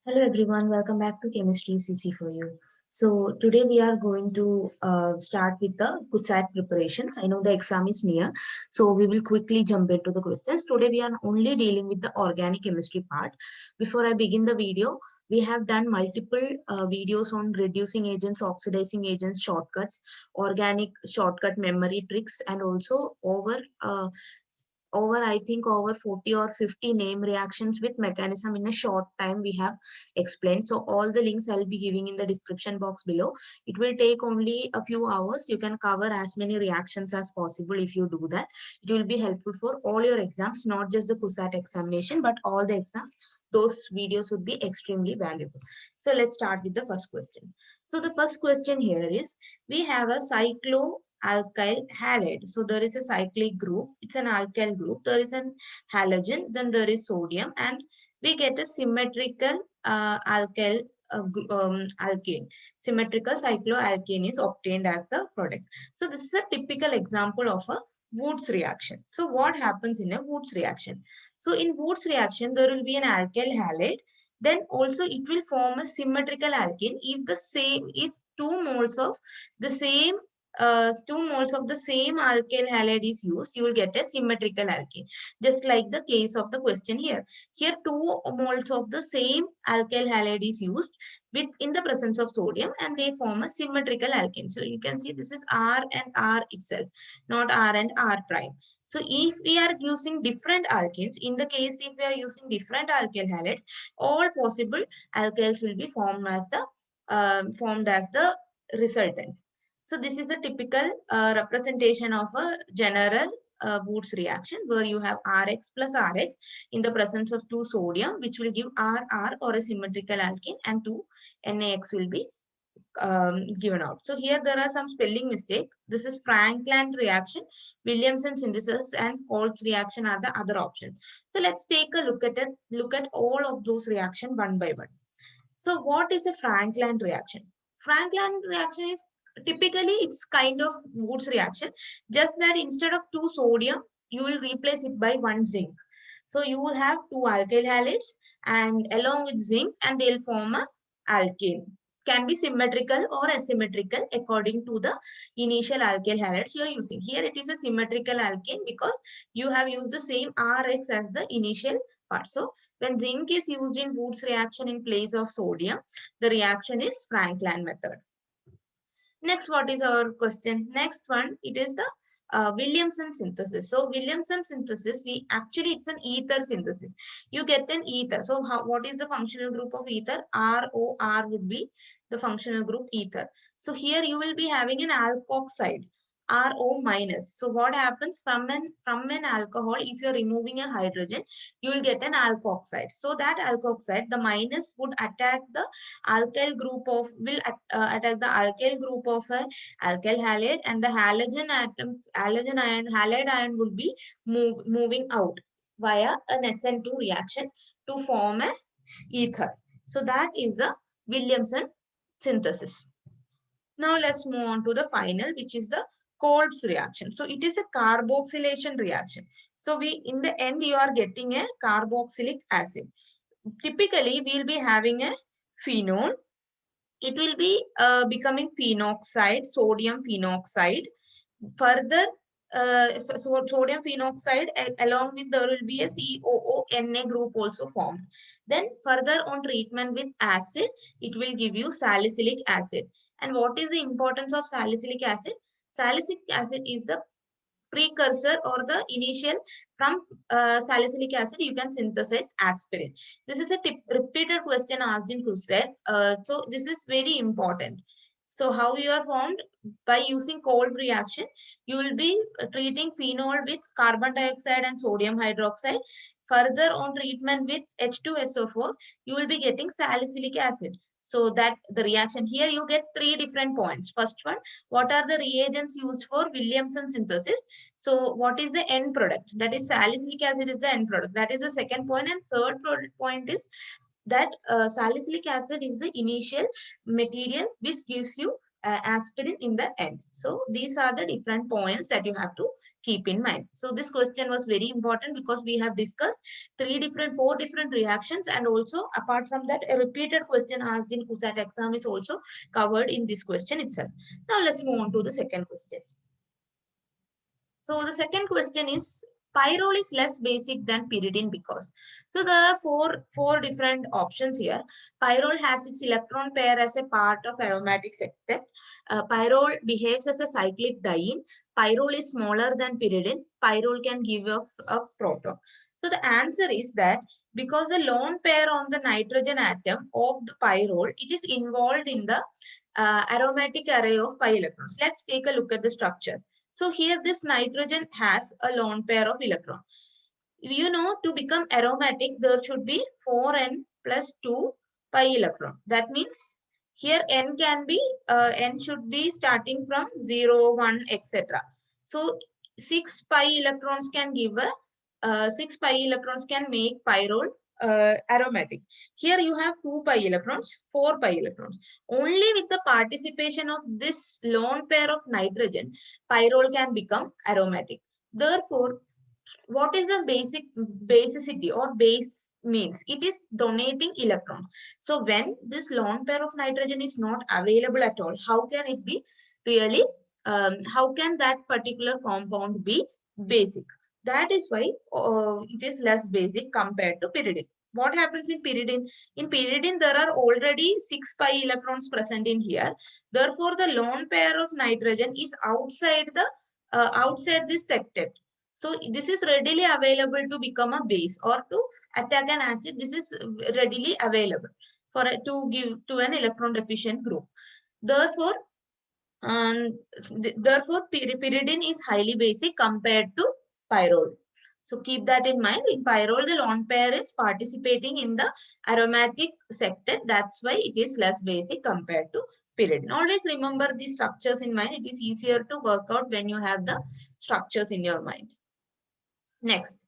Hello everyone, welcome back to Chemistry CC for you. So today we are going to start with the CUSAT preparations. I know the exam is near, so we will quickly jump into the questions. Today we are only dealing with the organic chemistry part. Before I begin the video, we have done multiple videos on reducing agents, oxidizing agents, shortcuts, organic shortcut memory tricks, and also over I think over 40 or 50 name reactions with mechanism in a short time we have explained. So all the links I'll be giving in the description box below. It will take only a few hours. You can cover as many reactions as possible if you do that. It will be helpful for all your exams, not just the CUSAT examination, but all the exams. Those videos would be extremely valuable. So let's start with the first question. So the first question here is, we have a cycloalkyl halide. So there is a cyclic group. It's an alkyl group. There is an halogen. Then there is sodium, and we get a symmetrical alkane. Symmetrical cycloalkane is obtained as the product. So this is a typical example of a Woods reaction. So what happens in a Woods reaction? So in Woods reaction, there will be an alkyl halide. Then also it will form a symmetrical alkene if 2 moles of the same 2 moles of the same alkyl halide is used, you will get a symmetrical alkene. Just like the case of the question here. Here 2 moles of the same alkyl halide is used in the presence of sodium, and they form a symmetrical alkene. So you can see this is R and R itself, not R and R prime. So if we are using different alkenes, in the case if we are using different alkyl halides, all possible alkyls will be formed as the resultant. So this is a typical representation of a general Woods reaction where you have Rx plus Rx in the presence of 2 sodium, which will give RR or a symmetrical alkene, and 2 NaX will be given out. So here there are some spelling mistake. This is Frank-Land reaction, Williamson synthesis, and Holtz reaction are the other options. So let's take a look at it. Look at all of those reaction one by one. So what is a Frank-Land reaction? Frank-Land reaction is typically it's kind of Woods reaction, just that instead of 2 sodium, you will replace it by 1 zinc. So you will have 2 alkyl halides and along with zinc, and they'll form a alkane. Can be symmetrical or asymmetrical according to the initial alkyl halides you are using. Here it is a symmetrical alkane because you have used the same Rx as the initial part. So when zinc is used in Woods reaction in place of sodium, the reaction is Frank-Land method. Next, what is our question? Next one, it is the Williamson synthesis. So Williamson synthesis, it's an ether synthesis. You get an ether. So what is the functional group of ether? ROR would be the functional group ether. So here you will be having an alkoxide. RO minus. So what happens from an alcohol, if you're removing a hydrogen, you will get an alkoxide. So that alkoxide, the minus would attack the alkyl group of attack the alkyl group of a alkyl halide, and the halide ion will be moving out via an SN2 reaction to form a ether. So that is the Williamson synthesis. Now let's move on to the final, which is the Kolb's reaction. So it is a carboxylation reaction. So in the end, you are getting a carboxylic acid. Typically, we'll be having a phenol. It will be becoming phenoxide, sodium phenoxide. Further, so sodium phenoxide along with there will be a COONA group also formed. Then further on treatment with acid, it will give you salicylic acid. And what is the importance of salicylic acid? Salicylic acid is the precursor or the initial from salicylic acid you can synthesize aspirin. This is a repeated question asked in CUSAT. So this is very important. So how you are formed? By using Kolb reaction, you will be treating phenol with carbon dioxide and sodium hydroxide. Further on treatment with H2SO4, you will be getting salicylic acid. So that the reaction here you get 3 different points. First one, what are the reagents used for Williamson synthesis? So what is the end product? That is salicylic acid is the end product. That is the second point. And third point is that salicylic acid is the initial material which gives you aspirin in the end. So these are the different points that you have to keep in mind. So this question was very important because we have discussed four different reactions, and also apart from that, a repeated question asked in CUSAT exam is also covered in this question itself. Now let's move on to the second question. So the second question is, pyrrole is less basic than pyridine because. So there are four different options here. Pyrrole has its electron pair as a part of aromatic sextet. Pyrrole behaves as a cyclic diene. Pyrrole is smaller than pyridine. Pyrrole can give off a proton. So the answer is that because the lone pair on the nitrogen atom of the pyrrole, it is involved in the aromatic array of pi electrons. Let's take a look at the structure. So here this nitrogen has a lone pair of electron. You know, to become aromatic, there should be 4n plus 2 pi electron. That means here n can be, n should be starting from 0, 1, etc. So 6 pi electrons can give a, 6 pi electrons can make pyrrole aromatic. Here you have 2 pi electrons, 4 pi electrons. Only with the participation of this lone pair of nitrogen, pyrrole can become aromatic. Therefore, what is the basicity or base means? It is donating electrons. So when this lone pair of nitrogen is not available at all, how can it be really, how can that particular compound be basic? That is why it is less basic compared to pyridine. What happens in pyridine? In pyridine, there are already 6 pi electrons present in here. Therefore, the lone pair of nitrogen is outside the outside this septet. So this is readily available to become a base or to attack an acid. This is readily available for to give to an electron deficient group. Therefore, pyridine is highly basic compared to pyrrole. So keep that in mind. In pyrrole, the lone pair is participating in the aromatic sector. That's why it is less basic compared to pyridine. Always remember these structures in mind. It is easier to work out when you have the structures in your mind. Next,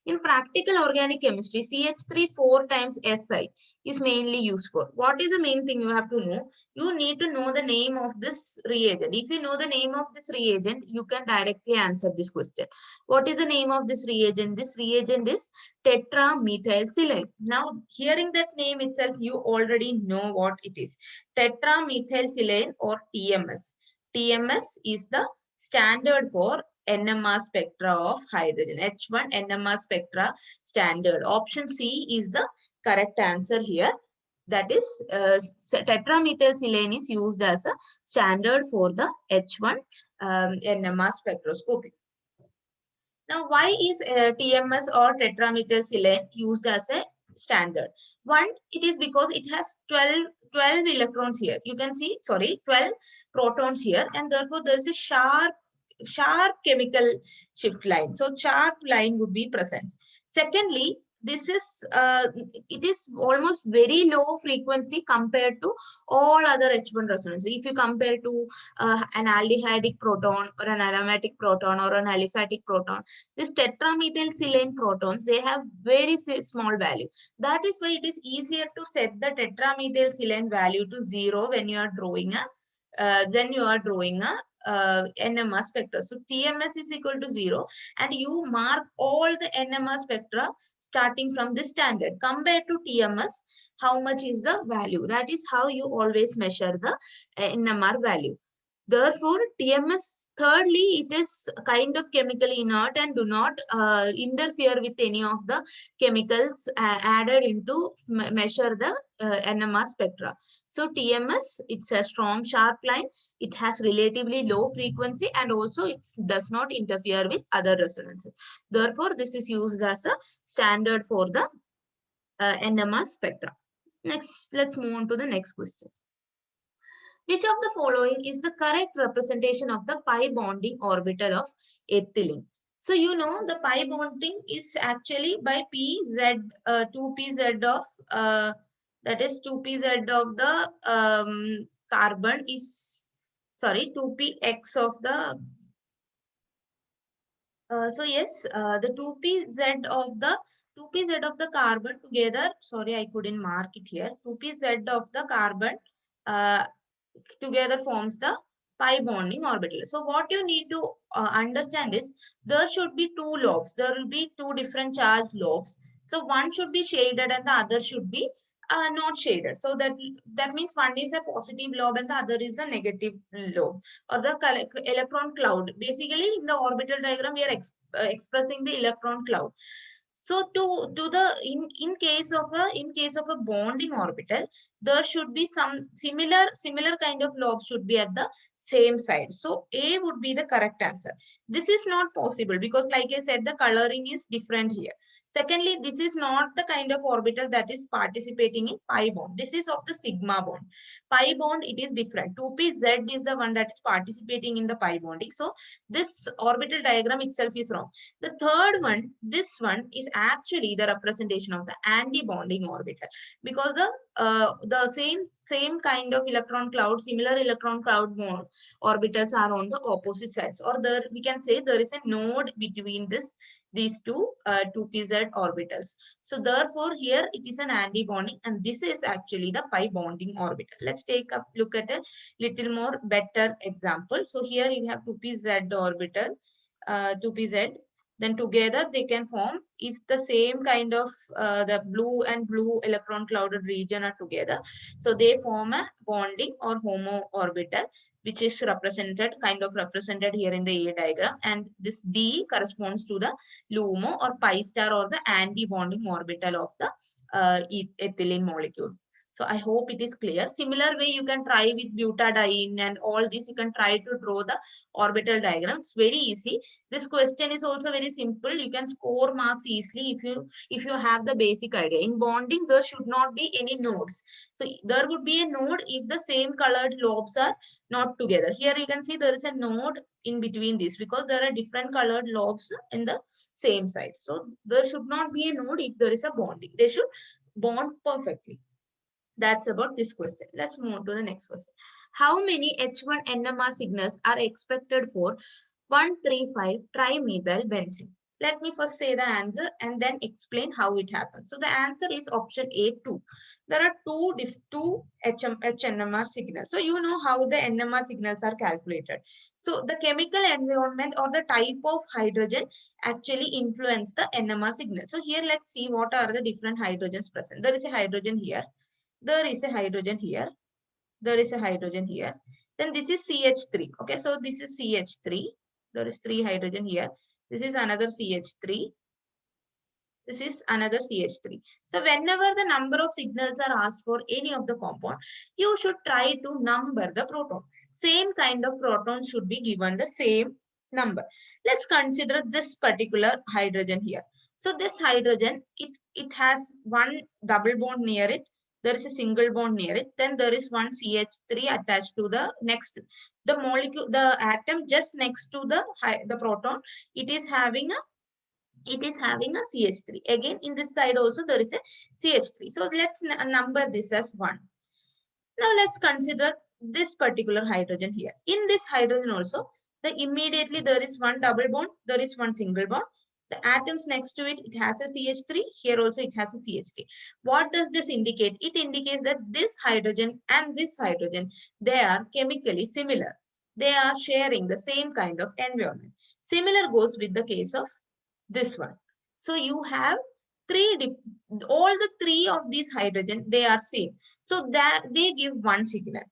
in practical organic chemistry, CH3 4 times Si is mainly used for. What is the main thing you have to know? You need to know the name of this reagent. If you know the name of this reagent, you can directly answer this question. What is the name of this reagent? This reagent is tetramethylsilane. Now, hearing that name itself, you already know what it is. Tetramethylsilane or TMS. TMS is the standard for NMR spectra of hydrogen. H1 NMR spectra standard. Option C is the correct answer here. That is, tetramethylsilane is used as a standard for the H1 NMR spectroscopy. Now, why is TMS or tetramethylsilane used as a standard? One, it is because it has 12 electrons here. You can see, sorry, 12 protons here, and therefore there is a sharp chemical shift line. So sharp line would be present. Secondly, this is it is almost very low frequency compared to all other H1 resonances. If you compare to an aldehydic proton or an aromatic proton or an aliphatic proton, this tetramethylsilane protons, they have very small value. That is why it is easier to set the tetramethylsilane value to 0 when you are drawing a NMR spectra. So TMS is equal to 0, and you mark all the NMR spectra starting from this standard. Compared to TMS, how much is the value? That is how you always measure the NMR value. Therefore, TMS, thirdly, it is kind of chemically inert and do not interfere with any of the chemicals added into measure the NMR spectra. So TMS, it's a strong sharp line. It has relatively low frequency, and also it does not interfere with other resonances. Therefore, this is used as a standard for the NMR spectra. Next, let's move on to the next question. Which of the following is the correct representation of the pi bonding orbital of ethylene? So you know the pi bonding is actually by pz, 2pz of that is 2pz of the carbon is, sorry, 2px of the so yes, the 2pz of the carbon together. Sorry, I couldn't mark it here. 2pz of the carbon together forms the pi bonding orbital. So what you need to understand is there should be two lobes. There will be two different charged lobes. So one should be shaded and the other should be not shaded. So that means one is a positive lobe and the other is the negative lobe or the electron cloud. Basically, in the orbital diagram, we are expressing the electron cloud. So to the in case of a bonding orbital, there should be some similar kind of lobes should be at the same side. So A would be the correct answer. This is not possible because, like I said, the coloring is different here. Secondly, this is not the kind of orbital that is participating in pi bond. This is of the sigma bond. Pi bond, it is different. 2pz is the one that is participating in the pi bonding. So this orbital diagram itself is wrong. The third one, this one is actually the representation of the anti-bonding orbital because the same kind of electron cloud, similar electron cloud orbitals are on the opposite sides, or there we can say there is a node between these two 2pz orbitals. So therefore here it is an anti-bonding and this is actually the pi bonding orbital. Let's take a look at a little more better example. So here you have 2pz orbital, 2pz, then together they can form if the same kind of the blue and blue electron clouded region are together. So they form a bonding or homo orbital, which is represented here in the A diagram. And this D corresponds to the LUMO or pi star or the anti-bonding orbital of the ethylene molecule. So I hope it is clear. Similar way you can try with butadiene and all this. You can try to draw the orbital diagram. It's very easy. This question is also very simple. You can score marks easily if you have the basic idea. In bonding, there should not be any nodes. So there would be a node if the same colored lobes are not together. Here you can see there is a node in between this because there are different colored lobes in the same side. So there should not be a node if there is a bonding. They should bond perfectly. That's about this question. Let's move to the next question. How many H1 NMR signals are expected for 135 trimethyl benzene? Let me first say the answer and then explain how it happens. So the answer is option A, 2. There are two HNMR signals. So you know how the NMR signals are calculated. So the chemical environment or the type of hydrogen actually influence the NMR signal. So here let's see what are the different hydrogens present. There is a hydrogen here. There is a hydrogen here. There is a hydrogen here. Then this is CH3. Okay, so this is CH3. There is 3 hydrogen here. This is another CH3. This is another CH3. So whenever the number of signals are asked for any of the compound, you should try to number the proton. Same kind of protons should be given the same number. Let's consider this particular hydrogen here. So this hydrogen, it has one double bond near it. There is a single bond near it. Then there is one CH3 attached to the next. The molecule, the atom just next to the proton, it is having a CH3. Again, in this side also there is a CH3. So let's number this as 1. Now let's consider this particular hydrogen here. In this hydrogen also, immediately there is one double bond, there is one single bond. The atoms next to it, it has a CH3. Here also it has a CH3. What does this indicate? It indicates that this hydrogen and this hydrogen, they are chemically similar. They are sharing the same kind of environment. Similar goes with the case of this one. So you have all the three of these hydrogen, they are same. So that they give one signal.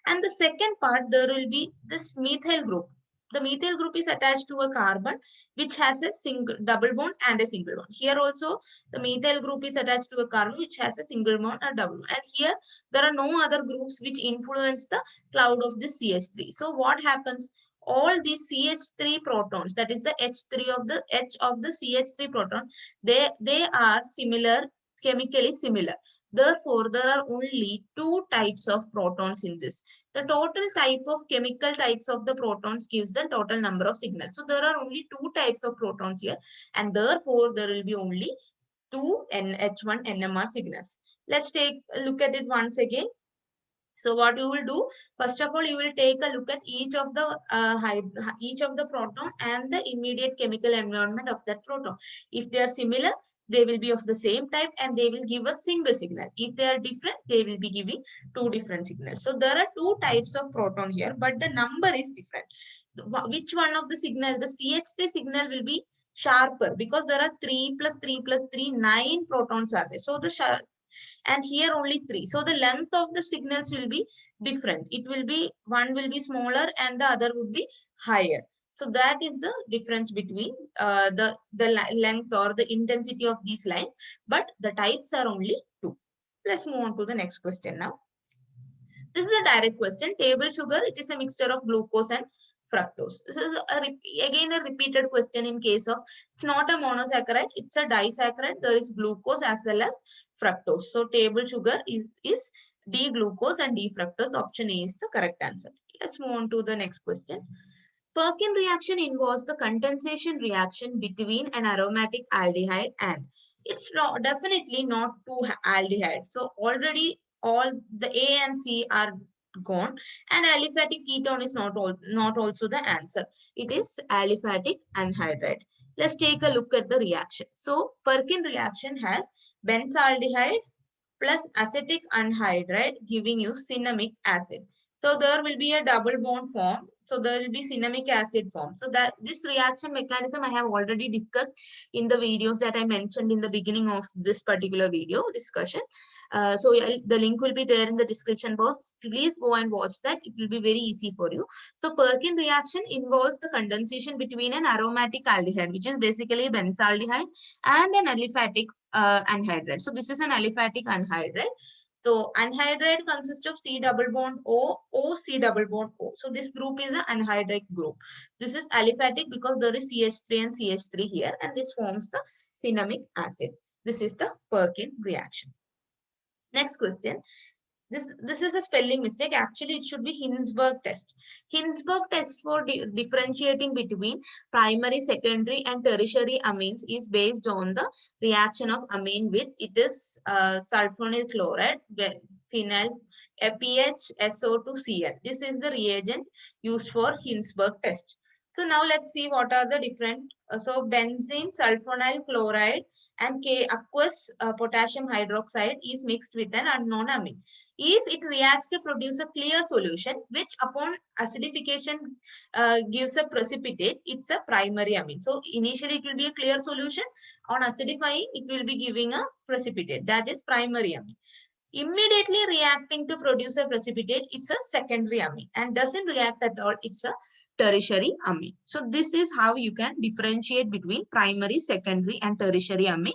And the second part, there will be this methyl group. The methyl group is attached to a carbon which has a single double bond and a single bond. Here also the methyl group is attached to a carbon which has a single bond or double bond. And here there are no other groups which influence the cloud of this CH3. So what happens? All these CH3 protons, that is the H3 of the H of the CH3 proton, they are similar, chemically similar. Therefore, there are only 2 types of protons in this. The total type of chemical types of the protons gives the total number of signals. So there are only 2 types of protons here, and therefore there will be only 2 H1 NMR signals. Let's take a look at it once again. So what you will do, first of all, you will take a look at each of the proton and the immediate chemical environment of that proton. If they are similar, they will be of the same type and they will give a single signal. If they are different, they will be giving two different signals. So there are two types of proton here, but the number is different. Which one of the signal? The CH3 signal will be sharper because there are 3 plus 3 plus 3, 9 protons are there. So the and here only 3. So the length of the signals will be different. It will be, one will be smaller and the other would be higher. So that is the difference between the length or the intensity of these lines, but the types are only two. Let's move on to the next question now. This is a direct question. Table sugar, it is a mixture of glucose and fructose. This is again a repeated question in case of, it's not a monosaccharide, it's a disaccharide. There is glucose as well as fructose. So table sugar is D-glucose and D-fructose. Option A is the correct answer. Let's move on to the next question. Perkin reaction involves the condensation reaction between an aromatic aldehyde and, it's definitely not two aldehydes. So already all the A and C are gone, and aliphatic ketone is not also the answer. It is aliphatic anhydride. Let's take a look at the reaction. So Perkin reaction has benzaldehyde plus acetic anhydride giving you cinnamic acid. So there will be a double bond form. So there will be cinnamic acid form. So that this reaction mechanism I have already discussed in the videos that I mentioned in the beginning of this particular video discussion. So the link will be there in the description box. Please go and watch that. It will be very easy for you. So Perkin reaction involves the condensation between an aromatic aldehyde, which is basically benzaldehyde, and an aliphatic anhydride. So this is an aliphatic anhydride. So anhydride consists of C double bond O, O, C double bond O. So this group is an anhydric group. This is aliphatic because there is CH3 and CH3 here, and this forms the cinnamic acid. This is the Perkin reaction. Next question. This is a spelling mistake. Actually, it should be Hinsberg test. Hinsberg test for differentiating between primary, secondary, and tertiary amines is based on the reaction of amine with, it is sulfonyl chloride, phenyl, pH, SO2Cl. This is the reagent used for Hinsberg test. So now let's see what are the different. So benzene, sulfonyl chloride, and aqueous potassium hydroxide is mixed with an unknown amine. If it reacts to produce a clear solution, which upon acidification gives a precipitate, it's a primary amine. So initially it will be a clear solution. On acidifying, it will be giving a precipitate. That is primary amine. Immediately reacting to produce a precipitate, it's a secondary amine, and doesn't react at all, it's a tertiary amine. So this is how you can differentiate between primary, secondary, and tertiary amine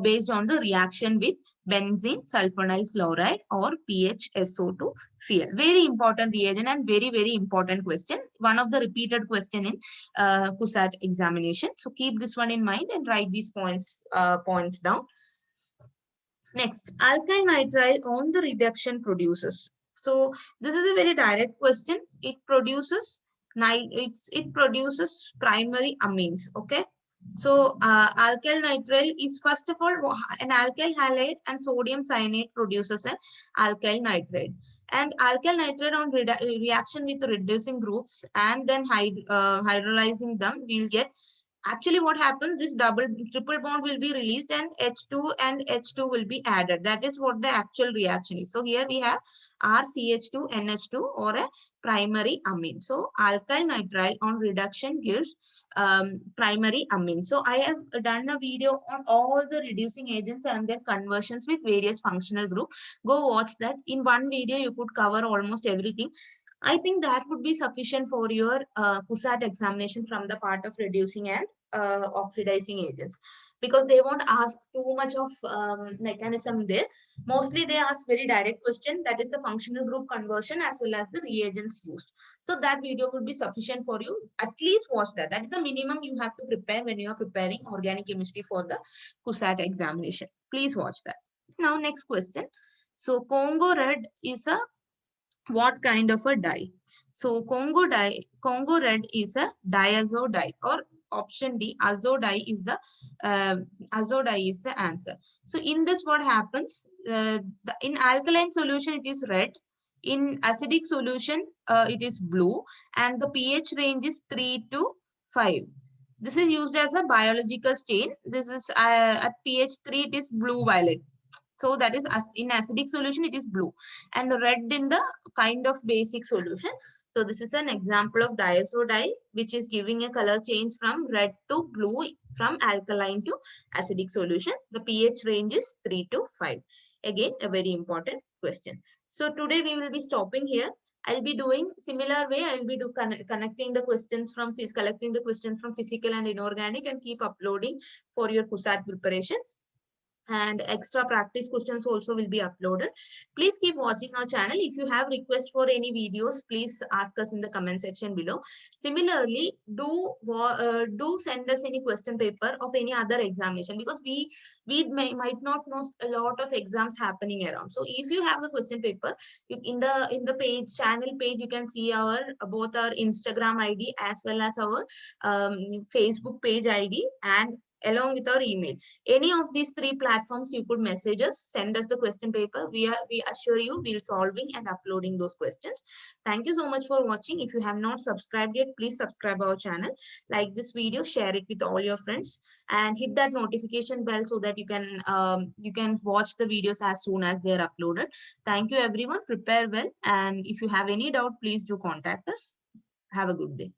based on the reaction with benzene, sulfonyl chloride, or PHSO2Cl. Very important reagent and very, very important question. One of the repeated question in CUSAT examination. So keep this one in mind and write these points down. Next, alkyl nitrile on the reduction produces. So this is a very direct question. It produces primary amines. Okay. So alkyl nitrile is, first of all, an alkyl halide and sodium cyanide produces an alkyl nitride. And alkyl nitride on reaction with reducing groups and then hydrolyzing them, we'll get, actually what happens, this triple bond will be released and H2 and H2 will be added. That is what the actual reaction is. So here we have RCH2 NH2 or a primary amine. So alkyl nitrile on reduction gives primary amine. So I have done a video on all the reducing agents and their conversions with various functional group. Go watch that. In one video you could cover almost everything. I think that would be sufficient for your CUSAT examination from the part of reducing and oxidizing agents, because they won't ask too much of mechanism there. Mostly they ask very direct question, that is the functional group conversion as well as the reagents used. So that video would be sufficient for you. At least watch that. That is the minimum you have to prepare when you are preparing organic chemistry for the CUSAT examination. Please watch that. Now next question. So Congo red is a what kind of a dye? So Congo red is a diazo dye, or option D, azo dye is the answer. So in this, what happens? In alkaline solution it is red. In acidic solution it is blue, and the pH range is 3 to 5. This is used as a biological stain. This is at pH 3, it is blue violet. So that is in acidic solution, it is blue, and red in the kind of basic solution. So this is an example of diazo dye, which is giving a color change from red to blue from alkaline to acidic solution. The pH range is 3 to 5. Again, a very important question. So today we will be stopping here. I'll be doing similar way. I'll be connecting the questions from collecting the questions from physical and inorganic and keep uploading for your CUSAT preparations, and extra practice questions also will be uploaded. Please keep watching our channel. If you have request for any videos, please ask us in the comment section below. Similarly, do send us any question paper of any other examination, because might not know a lot of exams happening around. So if you have the question paper, in the page channel page, you can see our both our Instagram ID as well as our Facebook page ID, and along with our email. Any of these three platforms, you could message us, send us the question paper. We assure you we'll solving and uploading those questions. Thank you so much for watching. If you have not subscribed yet, please subscribe our channel, like this video, share it with all your friends, and hit that notification bell so that you can watch the videos as soon as they are uploaded. Thank you everyone. Prepare well, and if you have any doubt, please do contact us. Have a good day.